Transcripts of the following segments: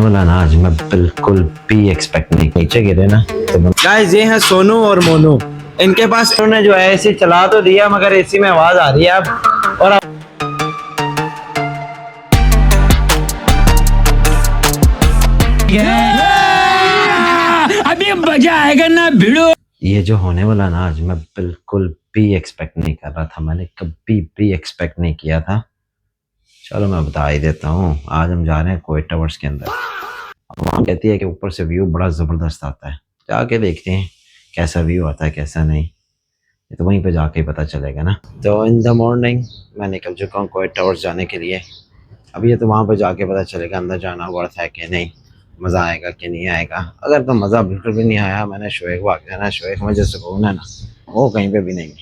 बोला ना आज मैं बिल्कुल भी एक्सपेक्ट नहीं, नीचे गिरे ना तो गाइस ये हैं सोनू और मोनू। इनके पास उन्होंने जो है एसी चला तो दिया मगर एसी में आवाज आ रही है अब। और अभी मजा आएगा ना भिड़ो। ये जो होने वाला ना आज मैं बिल्कुल भी एक्सपेक्ट नहीं कर रहा था, मैंने कभी भी एक्सपेक्ट नहीं किया था। चलो मैं बता ही देता हूँ, आज हम जा रहे हैं कोएट टावर्स के अंदर। वहाँ कहती है कि ऊपर से व्यू बड़ा ज़बरदस्त आता है, जाके देखते हैं कैसा व्यू आता है कैसा नहीं, ये तो वहीं पे जाके ही पता चलेगा ना। तो इन द मॉर्निंग मैं निकल चुका हूँ कोएट टावर्स जाने के लिए। अभी ये तो वहाँ पे जाके पता चलेगा अंदर जाना वर्थ है कि नहीं, मज़ा आएगा कि नहीं आएगा। अगर तो मज़ा बिल्कुल भी नहीं आया, मैंने शोएब को आके ना, शोएब मुझे सुकून है ना वो कहीं पे भी नहीं है।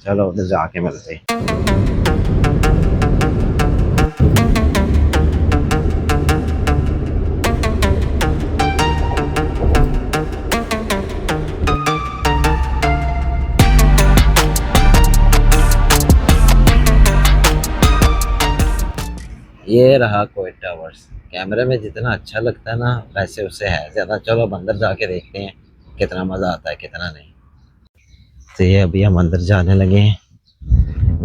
चलो उधर जाके मिलते हैं। ये रहा कोएट टावर्स। कैमरे में जितना अच्छा लगता है ना वैसे उससे है ज़्यादा। चलो अब अंदर जाके देखते हैं कितना मज़ा आता है कितना नहीं। तो ये अभी हम अंदर जाने लगे हैं,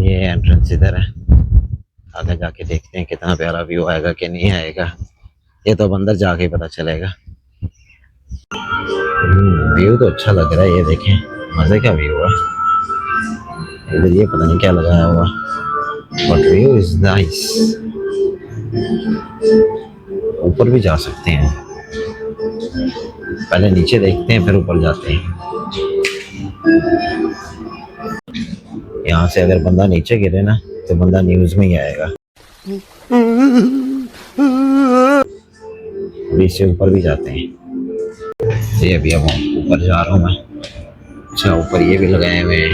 ये एंट्रेंस इधर है। आगे जाके देखते हैं कितना प्यारा व्यू आएगा कि नहीं आएगा, ये तो अब अंदर जाके ही पता चलेगा। व्यू तो अच्छा लग रहा है, ये देखें मज़े का व्यू है। इधर ये पता नहीं क्या लगाया हुआ, बट व्यू इज़ नाइस। ऊपर भी जा सकते हैं, पहले नीचे देखते हैं फिर ऊपर जाते हैं। यहाँ से अगर बंदा नीचे गिरे ना तो बंदा न्यूज़ में ही आएगा। अभी इससे ऊपर भी जाते हैं। ये अभी अब ऊपर जा रहा हूँ मैं। अच्छा ऊपर ये भी लगाए हुए हैं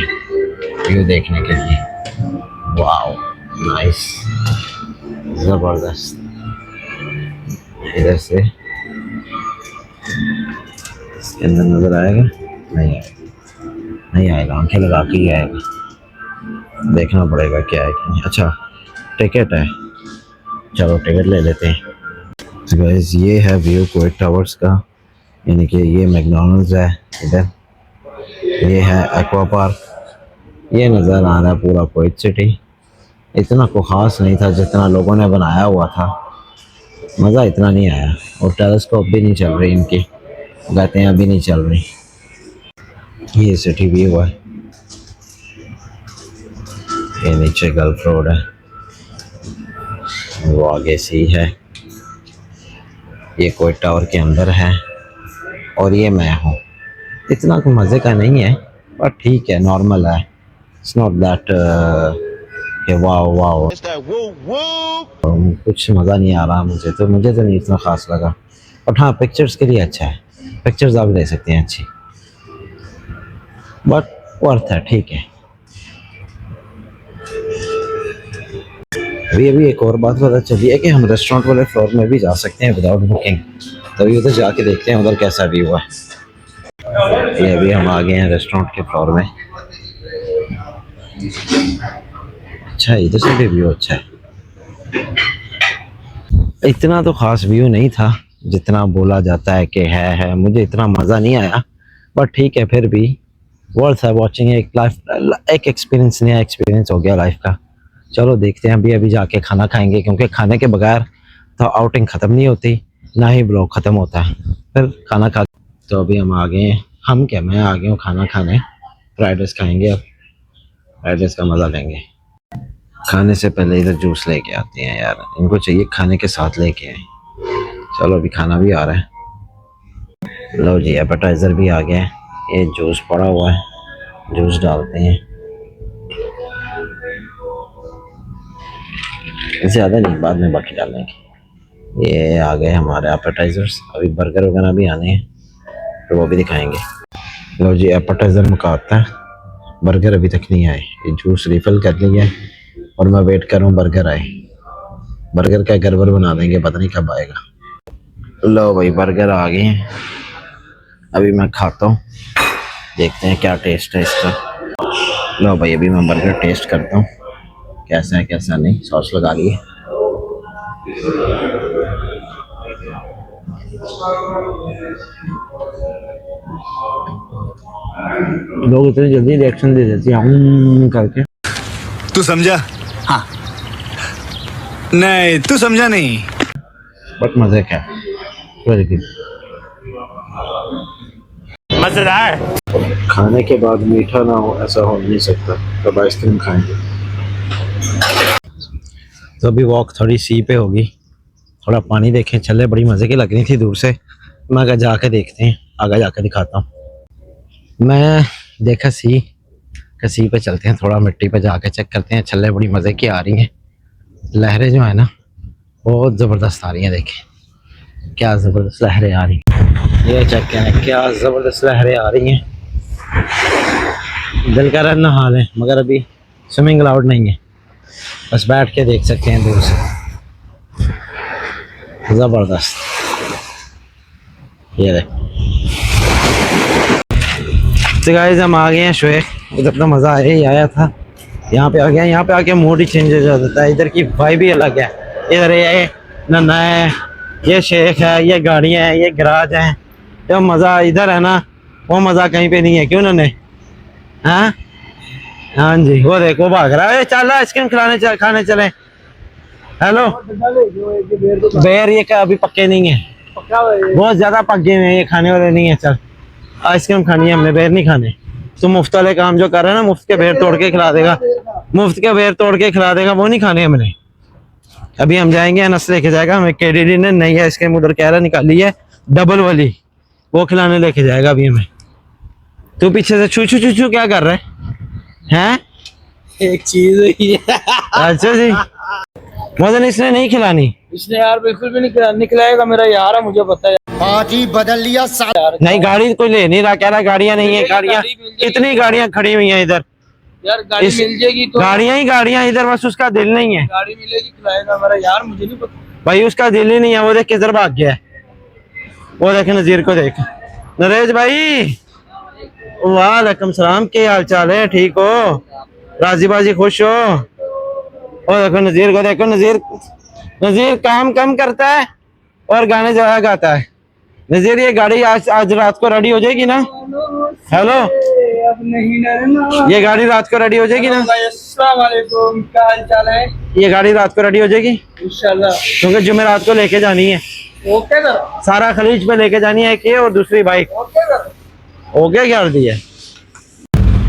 व्यू देखने के लिए। वाओ नाइस, ज़बरदस्त। इधर से इसके अंदर नजर आएगा नहीं आएगा, नहीं आएगा, आंखें लगा के ही आएगा, देखना पड़ेगा क्या है कि नहीं। अच्छा टिकट है, चलो टिकट ले लेते हैं। तो गाइस ये है व्यू कोएट टावर्स का, यानी कि ये मैकडॉनल्ड्स है इधर, ये है एक्वा पार्क, ये नज़र आ रहा है पूरा कोएट सिटी। इतना को ख़ास नहीं था जितना लोगों ने बनाया हुआ था, मज़ा इतना नहीं आया। और टेलीस्कोप भी नहीं चल रही इनकी, कहते हैं अभी नहीं चल रही। ये सिटी व्यू है, ये नीचे गल्फ रोड है, वो आगे सी है, ये कोएट टावर के अंदर है और ये मैं हूँ। इतना कोई मज़े का नहीं है पर ठीक है, नॉर्मल है। इट्स नॉट दैट कि वाओ वाओ, कुछ मज़ा नहीं आ रहा मुझे तो नहीं इतना ख़ास लगा। बट हाँ पिक्चर्स के लिए अच्छा है, पिक्चर्स आप ले सकते हैं अच्छी, बट वर्थ है, ठीक है। अभी एक और बात पता चली है कि हम रेस्टोरेंट वाले फ्लोर में भी जा सकते हैं विदाउट बुकिंग, तभी उधर जाके देखते हैं उधर कैसा व्यू है। ये अभी हम आ गए हैं रेस्टोरेंट के फ्लोर में। अच्छा इधर से भी व्यू अच्छा है, इतना तो ख़ास व्यू नहीं था जितना बोला जाता है कि है। मुझे इतना मज़ा नहीं आया बट ठीक है, फिर भी वर्थ है वॉचिंग। एक लाइफ, एक एक्सपीरियंस, नया एक्सपीरियंस हो गया लाइफ का। चलो देखते हैं, अभी जाके खाना खाएंगे क्योंकि खाने के बगैर तो आउटिंग ख़त्म नहीं होती, ना ही ब्लॉग ख़त्म होता है। फिर खाना खा, तो अभी हम आ गए हैं, हम क्या मैं आ गया हूँ खाना खाने। फ्राइड राइस खाएंगे, अब फ्राइड राइस का मज़ा लेंगे। खाने से पहले इधर जूस लेके आते हैं यार, इनको चाहिए खाने के साथ लेके आए। चलो अभी खाना भी आ रहा है। लो जी एपेटाइज़र भी आ गया है, ये जूस पड़ा हुआ है, जूस डालते हैं। ज़्यादा नहीं, बाद में बाकी डालेंगे। ये आ गए हमारे एपेटाइज़र्स, अभी बर्गर वगैरह भी आने हैं तो वो भी दिखाएंगे। लो जी एपेटाइज़र मुकाता है, बर्गर अभी तक नहीं आए। ये जूस रिफ़िल कर लिया है और मैं वेट कर रहा हूँ बर्गर आए। बर्गर का गड़बड़ बना देंगे, पता नहीं कब आएगा। लो भाई बर्गर आ गए हैं, अभी मैं खाता हूँ, देखते हैं क्या टेस्ट है इसका। लो भाई अभी मैं बर्गर टेस्ट करता हूँ कैसा है कैसा नहीं। सॉस लगा लिए, लोग इतनी जल्दी रिएक्शन दे देते हैं करके। तू समझा? हाँ। नहीं, तू समझा नहीं। बट मजे क्या वेरी गुड। मजेदार। खाने के बाद मीठा ना हो ऐसा हो नहीं सकता, तब आइसक्रीम खाएंगे। तो अभी वॉक थोड़ी सी पे होगी, थोड़ा पानी देखें चले, बड़ी मज़े की लग रही थी दूर से। मैं कहा जाके देखते हैं, आगे जाके दिखाता हूँ। मैं देखा सी पे चलते हैं, थोड़ा मिट्टी पे जाके चेक करते हैं। छल्ले बड़ी मज़े की आ रही हैं, लहरें जो है ना बहुत ज़बरदस्त आ रही हैं। देखें क्या ज़बरदस्त लहरें आ रही हैं, ये चेक करें क्या ज़बरदस्त लहरें आ रही हैं। दिल का रहा नहा लें, मगर अभी स्विमिंग अलाउड नहीं है, बस बैठ के देख सकते हैं दूर से। ज़बरदस्त ये देख। तो गाइस हम आ गए हैं शोएख, उधर तो मज़ा आया ही आया था, यहाँ पे आ गया। यहाँ पे आके मूड ही चेंज हो जाता है, इधर की वाइब ही अलग है। इधर ये नन्ना है, ये शेख है, ये गाड़ियाँ हैं, ये गराज हैं। जो मज़ा इधर है ना वो मज़ा कहीं पे नहीं है। क्यों नन्ने? हाँ हाँ जी, वो देखो भाग रहा है। चल आइसक्रीम खाने चले। हेलो बेर, ये क्या अभी पक्के नहीं है, बहुत ज्यादा पक गए हैं, ये खाने वाले नहीं है। चल आइसक्रीम खानी है हमने, बेर नहीं खाने। तू मुफ्त वाले काम जो कर रहा है ना, मुफ्त के बेर तोड़ के खिला देगा, मुफ्त के बेर तोड़ के खिला देगा, वो नहीं खाने हमने। अभी हम जाएंगे, अनस लेके जाएगा हमें। केडीडी ने नई आइसक्रीम उधर कह रहा निकाली है, डबल वाली, वो खिलाने लेके जाएगा अभी हमें। तू पीछे से छू छू छू छू क्या कर रहा है? एक चीज हुई है। अच्छा जी, मदन इसने नहीं खिलानी। इसने यार बिल्कुल भी नहीं खिलाएगा, मेरा यार है, मुझे पता है। आज ही बदल लिया साहब। नहीं गाड़ी कोई ले नहीं रहा, कह रहा गाड़ियां नहीं है। गाड़ियां इतनी गाड़ियां खड़ी हुई हैं इधर, यार गाड़ी मिल जाएगी तो गाड़ियां ही गाड़ियां इधर, बस उसका दिल नहीं है। गाड़ी मिलेगी खिलाएगा मेरा यार, मुझे नहीं पता भाई उसका दिल ही नहीं है। वो देख किधर भाग गया है, वो देख नजीर को देख। नरेश भाई वालेकुम सलाम, क्या हाल चाल है? ठीक हो? राजी बाजी खुश हो? और देखो नजीर को देखो, नजीर काम कम करता है और गाने ज्यादा गाता है। नजीर ये गाड़ी आज रात को रेडी हो जाएगी ना? हेलो, अब नहीं ना। ये गाड़ी रात को रेडी हो जाएगी ना? अस्सलाम वालेकुम, क्या हाल चाल है? ये गाड़ी रात को रेडी हो जाएगी इंशाल्लाह। क्योंकि जुमेरात को लेके जानी है, ओके करो, सारा खलीज पे लेके जानी है कि, और दूसरी बाइक ओके करो। ओके कर दी है।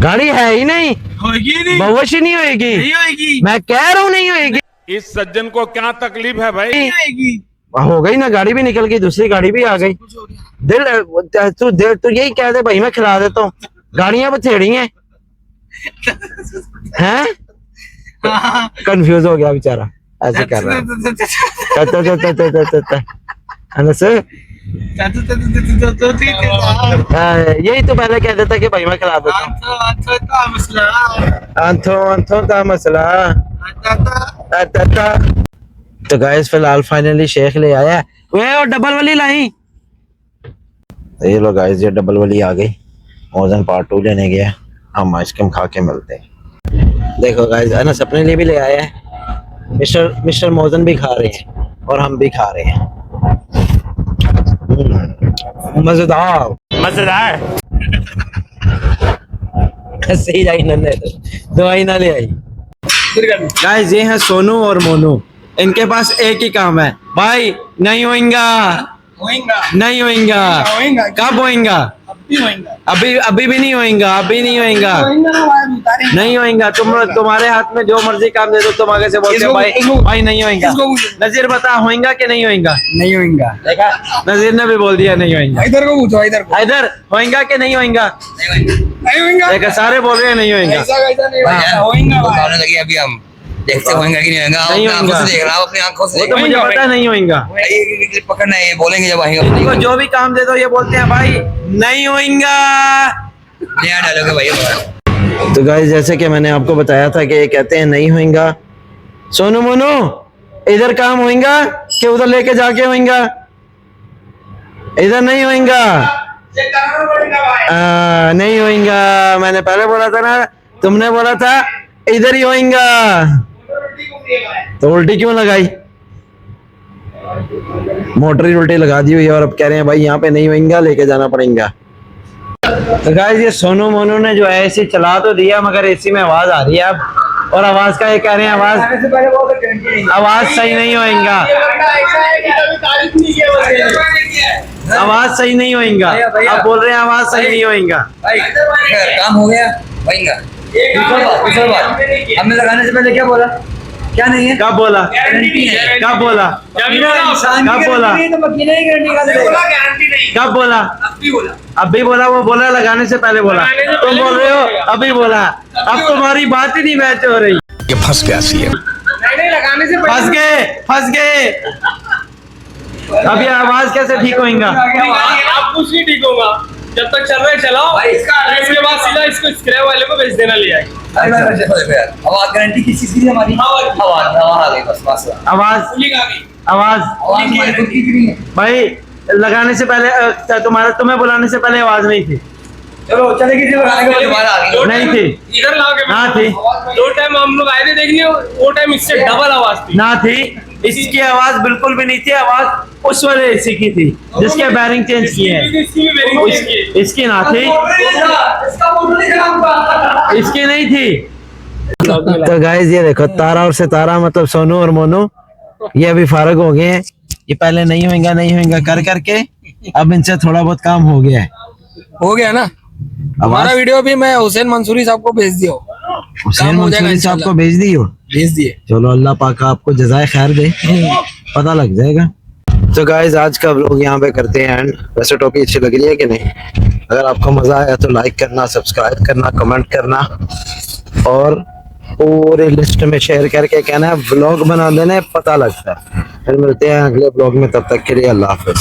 गाड़ी है ही नहीं, होगी नहीं, बवश ही नहीं होगी। नहीं होगी, मैं कह रहा हूँ नहीं होगी। इस सज्जन को क्या तकलीफ है भाई? नहीं होगी। हो गई ना, गाड़ी भी निकल गई, दूसरी गाड़ी भी आ गई। तू यही कह दे भाई मैं खिला देता हूँ, गाड़ियां बथेड़ी हैं। हैं? कंफ्यूज हो गया बेचारा, ऐसे कर रहा है। यही तो पहले कह देता कि भाई मैं खिला देता हूँ। तो गाइस फिलहाल फाइनली शेख ले आया है। वे और डबल वाली लाई। ये लो गाइस, ये डबल वाली आ गई। मौजन पार्ट 2 लेने गया, हम आइसक्रीम खा के मिलते हैं। देखो गाइस, अनस अपने लिए भी ले आया है, मिस्टर मौजन भी खा रहे हैं और हम भी खा रहे हैं। मजेदार मजेदार। सही आई नन्हे, दवाई ना ले आई। गाइस ये हैं सोनू और मोनू, इनके पास एक ही काम है, भाई नहीं होएगा, नहीं होएगा। कब होएगा? अभी भी नहीं होएगा, अभी नहीं होएगा, नहीं होएगा। तुम्हारे हाथ में जो मर्जी काम दे दो, तुम आगे से बोलते हो भाई नहीं होएगा। नजीर बता होएगा कि नहीं होएगा? नहीं होएगा। देखा, नजीर ने भी बोल दिया नहीं होएगा। इधर को पूछो, इधर को। इधर होएगा कि नहीं होएगा? नहीं होएगा। देखा, सारे बोल रहे हैं नहीं होएगा। ऐसा नहीं होएगा। बताने लगे अभी हम देखते होंगे कि नहीं होगा। नहीं अपनी आंखों होगा। से देख रहा हूँ, अपनी आंखों से वो देख तो मुझे पता है नहीं होएगा। ये पकड़ना है, ये बोलेंगे जब आएंगे। इनको जो भी काम दे दो ये बोलते हैं भाई नहीं होएगा। नया डालोगे भाई। तो गाइस जैसे कि मैंने आपको बताया था कि ये कहते हैं नहीं होएगा। सोनू मोनू इधर काम होएगा कि उधर लेके जाके होएगा? इधर नहीं होएगा, नहीं होएगा। मैंने पहले बोला था ना, तुमने बोला था इधर ही होएगा, तो उल्टी क्यों लगाई? मोटर उल्टी लगा दी हुई है और अब कह रहे हैं भाई यहाँ पे नहीं होएगा, लेके जाना पड़ेगा। तो गाइस ये सोनू मोनू ने जो है एसी चला तो दिया मगर एसी में आवाज आ रही है अब, और आवाज का ये कह रहे हैं आवाज सही नहीं होएगा, आवाज सही नहीं होएगा। अब बोल रहे हैं आवाज सही नहीं होएगा। भाई काम हो गया होएगा। दूसरा बात हमने लगाने से पहले क्या बोला, क्या नहीं है, कब बोला, गारंटी है, कब बोला, कब बोला, कब बोला, अभी बोला, वो बोला लगाने से पहले बोला, तुम बोल रहे हो अभी बोला। अब तुम्हारी बात ही नहीं मैच हो रही। ये फंस गया सीएम। लगाने से फंस गए, फंस गए। अब ये आवाज कैसे ठीक होएगा? आप कुछ नहीं ठीक होगा जब तक चल रहा है चलाओ, इसके बाद सीधा इसको स्क्रैप वाले को बेच देना ले आएगी। आवाज गारंटी किस चीज की है हमारी? आवाज आ गई बस बस। आवाज आवाज हमारी खुद की नहीं है भाई लगाने से पहले तुम्हें बुलाने से पहले आवाज नहीं थी। चलो चलेगी नहीं थी, इधर लाओ के ना थी, दो टाइम हम लोग आए थे देखने, वो टाइम इससे डबल आवाज थी। ना थी, इसकी आवाज बिल्कुल भी नहीं थी। आवाज उस वाले एसी की थी जिसके बैरिंग चेंज किए हैं। इसकी ना थी, इसकी नहीं थी। तो गाइस ये देखो तारा और सितारा मतलब सोनू और मोनू ये अभी फारग हो गए हैं। ये पहले नहीं होएगा कर करके अब इनसे थोड़ा बहुत काम हो गया है। हो गया ना हमारा वीडियो भी मैं हुसैन मंसूरी साहब को भेज दिया, हुसैन मंसूरी साहब को भेज दी हो? भेज दिए। चलो अल्लाह पाक आपको जज़ाए खैर दे, पता लग जाएगा। तो गाइस आज का व्लॉग यहाँ पे करते हैं एंड। वैसे टॉपिक अच्छी लग रही है कि नहीं? अगर आपको मजा आया तो लाइक करना, सब्सक्राइब करना, कमेंट करना और पूरे लिस्ट में शेयर करके कहना है व्लॉग बना देना, पता लगता है। फिर मिलते हैं अगले व्लॉग में, तब तक के लिए अल्लाह हाफिज।